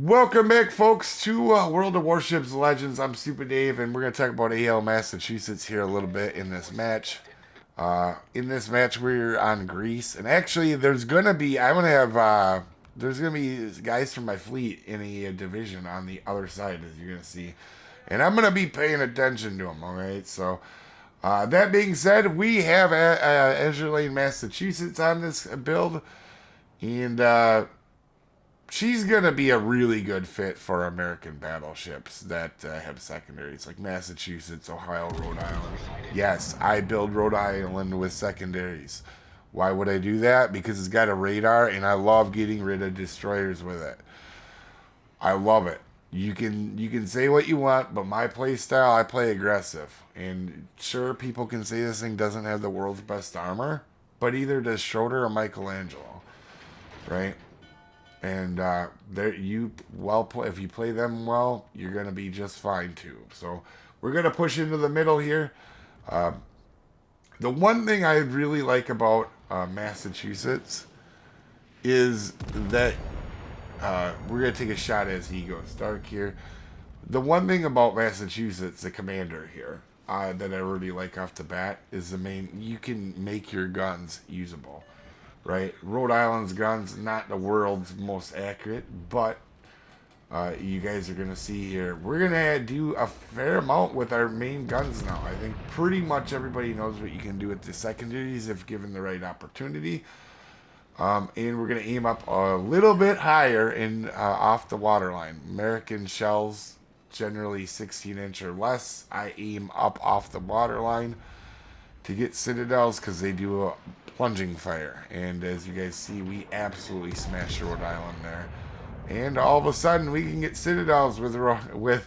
Welcome back, folks, to World of Warships Legends. I'm Soopa-Dave, and we're going to talk about AL Massachusetts here a little bit in this match. We're on Greece, and actually, there's going to be guys from my fleet in a division on the other side, as you're going to see. And I'm going to be paying attention to them, all right? So, that being said, we have Azure Lane, Massachusetts on this build, and she's gonna be a really good fit for American battleships that have secondaries like Massachusetts, Ohio, Rhode Island. Yes, I build Rhode Island with secondaries. Why would I do that? Because it's got a radar, and I love getting rid of destroyers with it. I love it. You can say what you want, but my play style, I play aggressive. And sure, people can say this thing doesn't have the world's best armor, but either does Schroeder or Michelangelo, right? And if you play them well, you're gonna be just fine too. So we're gonna push into the middle here. The one thing I really like about Massachusetts is that we're gonna take a shot as he goes dark here. The one thing about Massachusetts, the commander here, that I really like off the bat is you can make your guns usable. Right, Rhode Island's guns not the world's most accurate, but you guys are gonna see here. We're gonna do a fair amount with our main guns now. I think pretty much everybody knows what you can do with the secondaries if given the right opportunity. And we're gonna aim up a little bit higher in off the waterline. American shells generally 16-inch or less. I aim up off the waterline to get citadels because they do a plunging fire, and as you guys see, we absolutely smashed Rhode Island there, and all of a sudden we can get citadels with a Rhode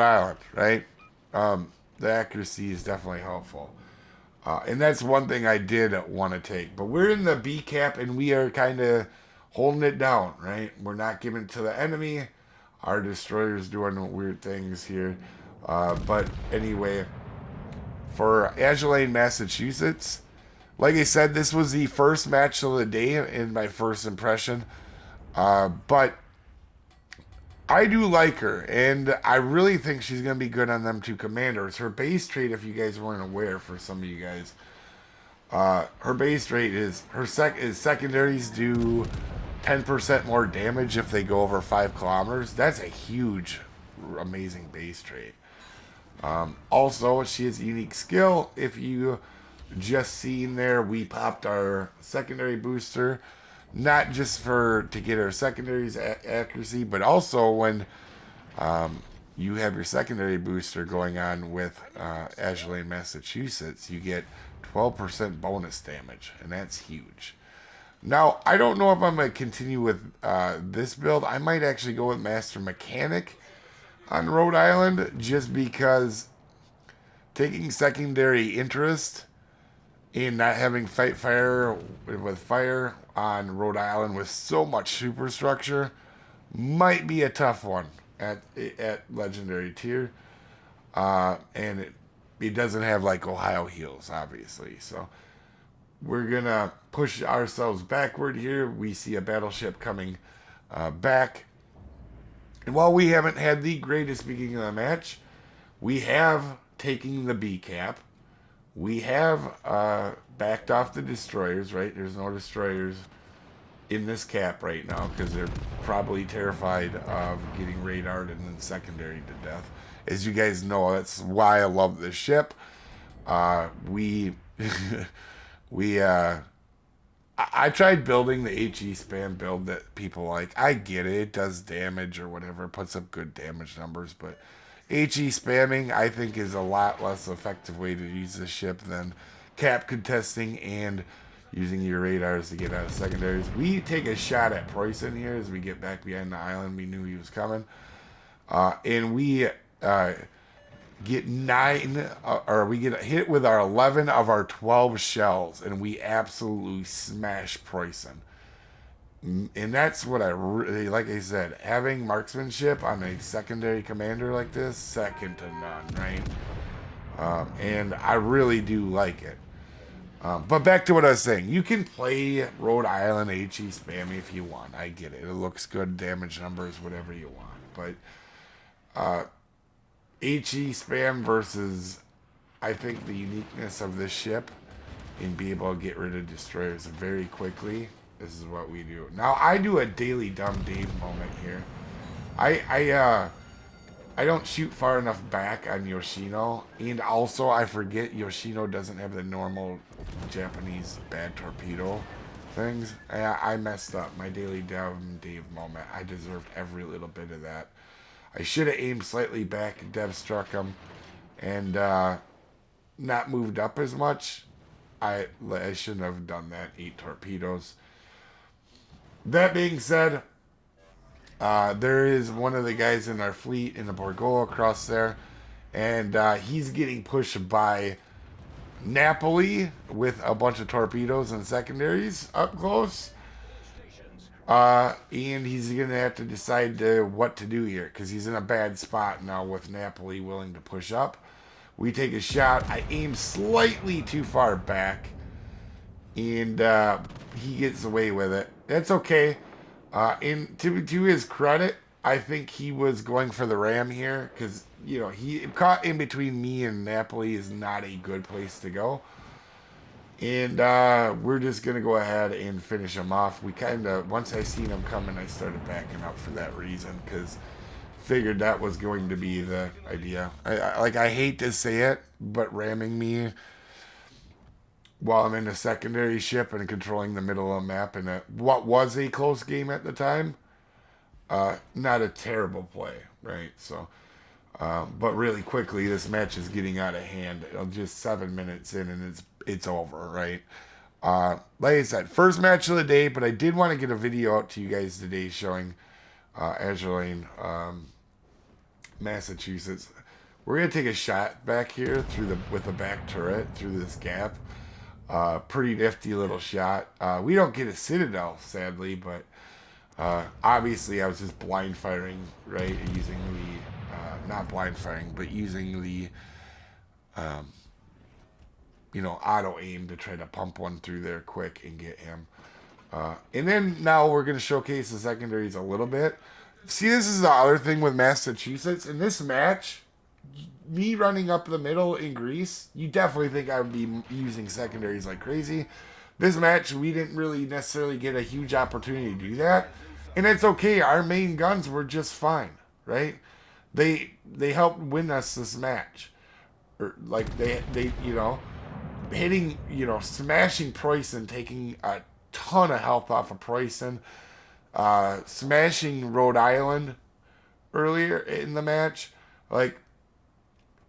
Island, right? The accuracy is definitely helpful, and that's one thing I did want to take. But we're in the B cap, and we are kind of holding it down, right? We're not giving it to the enemy. Our destroyers doing weird things here, but anyway, for Azure Lane, Massachusetts. Like I said, this was the first match of the day in my first impression. But I do like her, and I really think she's going to be good on them two commanders. Her base trait, if you guys weren't aware, for some of you guys, her base trait is secondaries do 10% more damage if they go over 5 kilometers. That's a huge, amazing base trait. Also, she has a unique skill. If you just seen there, we popped our secondary booster, not just to get our secondaries accuracy, but also when you have your secondary booster going on with Azure Lane, Massachusetts, you get 12% bonus damage, and that's huge. Now, I don't know if I'm going to continue with this build. I might actually go with Master Mechanic on Rhode Island, just because taking secondary interest in not having fight fire with fire on Rhode Island with so much superstructure might be a tough one at legendary tier, and it doesn't have like Ohio heals, obviously. So we're gonna push ourselves backward here. We see a battleship coming back. And while we haven't had the greatest beginning of the match, we have taken the B cap. We have backed off the destroyers, right? There's no destroyers in this cap right now because they're probably terrified of getting radared and then secondary to death. As you guys know, that's why I love this ship. We I tried building the HE spam build that people like. I get it. It does damage or whatever. It puts up good damage numbers. But HE spamming, I think, is a lot less effective way to use this ship than cap contesting and using your radars to get out of secondaries. We take a shot at Preußen here as we get back behind the island. We knew he was coming. And we get we get hit with our 11 of our 12 shells, and we absolutely smash Preußen. And that's what I really, like I said, having marksmanship on a secondary commander like this, second to none, right? And I really do like it. But back to what I was saying. You can play Rhode Island HE spammy if you want. I get it. It looks good, damage numbers, whatever you want. But HE spam versus, I think, the uniqueness of this ship and be able to get rid of destroyers very quickly. This is what we do. Now I do a daily dumb Dave moment here. I don't shoot far enough back on Yoshino, and also I forget Yoshino doesn't have the normal Japanese bad torpedo things. I messed up my daily dumb Dave moment. I deserved every little bit of that. I should have aimed slightly back, dev struck him, and not moved up as much. I shouldn't have done that. 8 torpedoes. That being said, there is one of the guys in our fleet in the Borgolo across there, and he's getting pushed by Napoli with a bunch of torpedoes and secondaries up close. And he's going to have to decide what to do here because he's in a bad spot now with Napoli willing to push up. We take a shot. I aim slightly too far back, and he gets away with it. That's okay. And to his credit, I think he was going for the ram here because, you know, he caught in between me and Napoli is not a good place to go. And we're just going to go ahead and finish him off. We kind of, once I seen him coming, I started backing up for that reason because figured that was going to be the idea. I hate to say it, but ramming me while I'm in a secondary ship and controlling the middle of the map in what was a close game at the time, not a terrible play, right? So, but really quickly, this match is getting out of hand. Just 7 minutes in, and it's over, right? Like I said, first match of the day, but I did want to get a video out to you guys today showing Azure Lane, Massachusetts. We're gonna take a shot back here with the back turret through this gap. Pretty nifty little shot. We don't get a Citadel, sadly, but obviously I was just blind firing, right? Using the, not blind firing, but using the, auto aim to try to pump one through there quick and get him. And then now we're going to showcase the secondaries a little bit. See, this is the other thing with Massachusetts. In this match, me running up the middle in Greece, you definitely think I would be using secondaries like crazy. This match, we didn't really necessarily get a huge opportunity to do that. And it's okay. Our main guns were just fine, right? They helped win us this match. Or like they hitting, smashing Preußen, taking a ton of health off of Preußen, smashing Rhode Island earlier in the match. Like,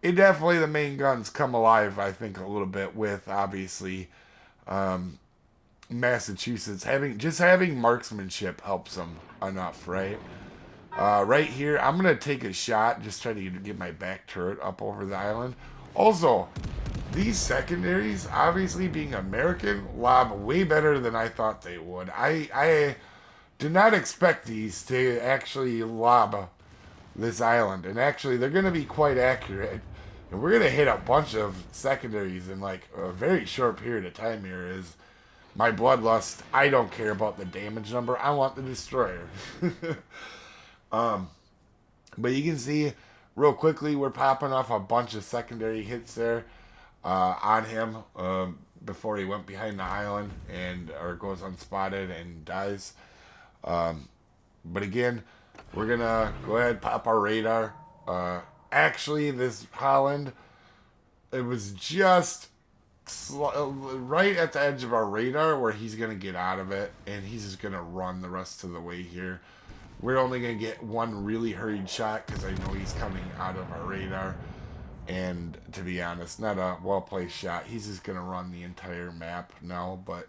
it definitely, the main guns come alive, I think, a little bit with, obviously, Massachusetts. Having marksmanship helps them enough, right? Right here, I'm going to take a shot, just try to get my back turret up over the island. Also, these secondaries, obviously being American, lob way better than I thought they would. I did not expect these to actually lob this island. And actually, they're going to be quite accurate. And we're going to hit a bunch of secondaries in like a very short period of time here. Is my bloodlust. I don't care about the damage number. I want the destroyer. But you can see real quickly we're popping off a bunch of secondary hits there on him before he went behind the island or goes unspotted and dies. But again, we're going to go ahead and pop our radar. Actually, this Holland, it was just right at the edge of our radar where he's going to get out of it, and he's just going to run the rest of the way here. We're only going to get one really hurried shot because I know he's coming out of our radar. And to be honest, not a well-placed shot. He's just going to run the entire map now, but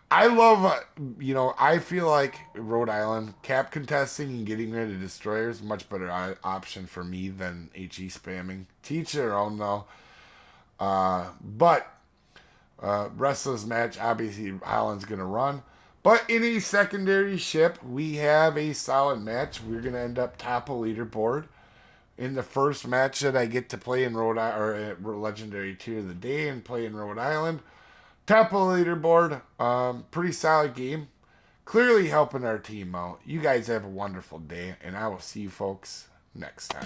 I love, I feel like Rhode Island cap contesting and getting rid of destroyers much better option for me than HE spamming. Teach their own though. But rest of this match, obviously Holland's gonna run. But in a secondary ship, we have a solid match. We're gonna end up top of leaderboard in the first match that I get to play in Rhode Island or Legendary Tier of the Day and play in Rhode Island. Top of the leaderboard. Pretty solid game. Clearly helping our team out. You guys have a wonderful day, and I will see you folks next time.